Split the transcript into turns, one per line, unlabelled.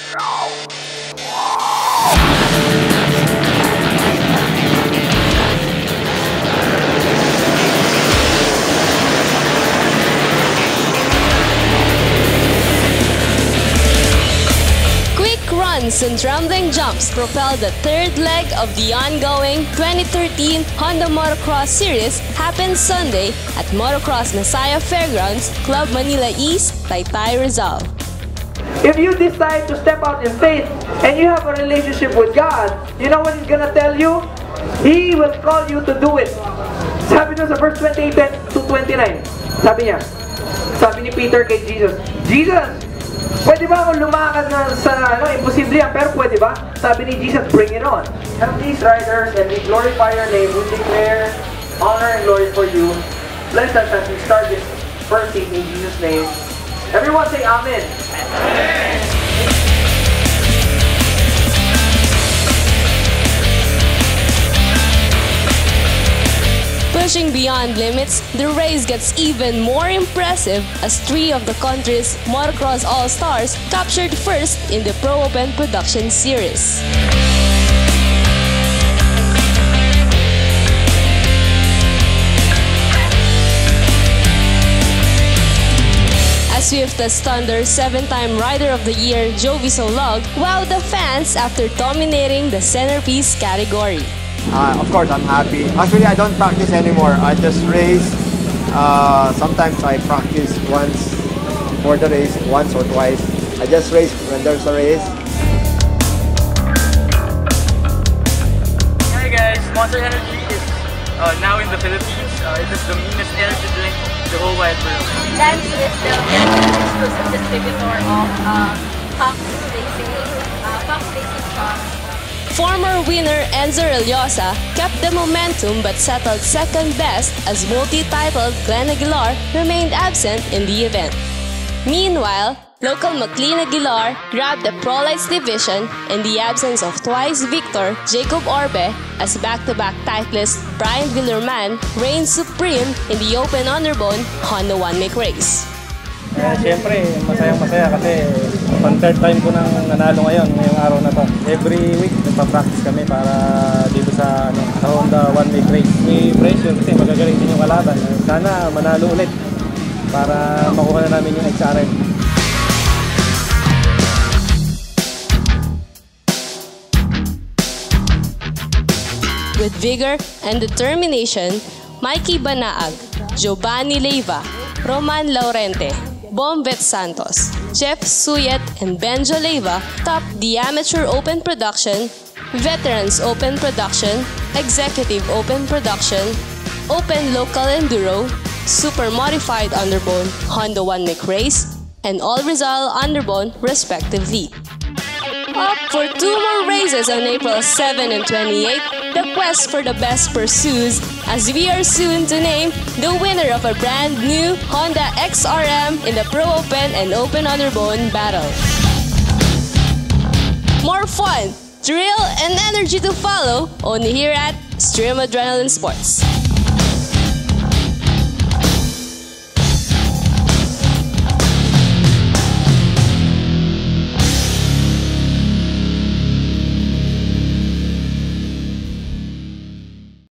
Runs and trembling jumps propelled the third leg of the ongoing 2013 Honda Motocross Series happened Sunday at Motocross Nasaya Fairgrounds, Club Manila East, Taytay, Rizal.
If you decide to step out in faith and you have a relationship with God, you know what He's gonna tell you? He will call you to do it. Sabi doon sa verse 28 to 29, sabi ni Peter kay Jesus, Jesus, pwede ba ako lumakad na sa imposible yan, pero pwede ba? Sabi ni Jesus, bring it on. Help these riders and we glorify your name. We declare honor and glory for you. Bless us as we start this first season in Jesus' name. Everyone say Amen. Amen.
Pushing beyond limits, the race gets even more impressive as three of the country's motocross all-stars captured first in the Pro Open Production Series. As swift as thunder, 7-time Rider of the Year Jovi Solog wowed the fans after dominating the centerpiece category.
Of course, I'm happy. Actually, I don't practice anymore. I just race. Sometimes I practice once for the race, once or twice. I just race when there's a race.
Hi guys, Monster Energy is now in the Philippines. It is the meanest energy drink in the whole wide world.
Lance is the exclusive distributor of Fox Racing Shops.
Former winner Enzo Reliosa kept the momentum but settled second best as multi-titled Glenn Aguilar remained absent in the event. Meanwhile, local McLean Aguilar grabbed the Pro Lights division in the absence of twice victor Jacob Orbe as back-to-back titleist Brian Villarman reigned supreme in the Open Underbone Honda One-Make race.
Siyempre, masayang-masaya kasi third time ko nang nanalo ngayong araw na to. Every week, nagpa-practice kami para dito sa Honda One-Make race. May pressure kasi magagaling din yung kalaban. Sana manalo ulit para makuha na namin yung XRM.
With vigor and determination, Mikey Banaag, Giovanni Leiva, Roman Laurente, Bomvet Santos, Jeff Suyet, and Benjo Leiva topped the Amateur Open Production, Veterans Open Production, Executive Open Production, Open Local Enduro, Super Modified Underbone, Honda One-Make Race, and All Rizal Underbone respectively. Up for 2 more races on April 7 and 28, the quest for the best pursues as we are soon to name the winner of a brand new Honda XRM in the Pro Open and Open Underbone battle. More fun, thrill, and energy to follow only here at Stream Adrenaline Sports.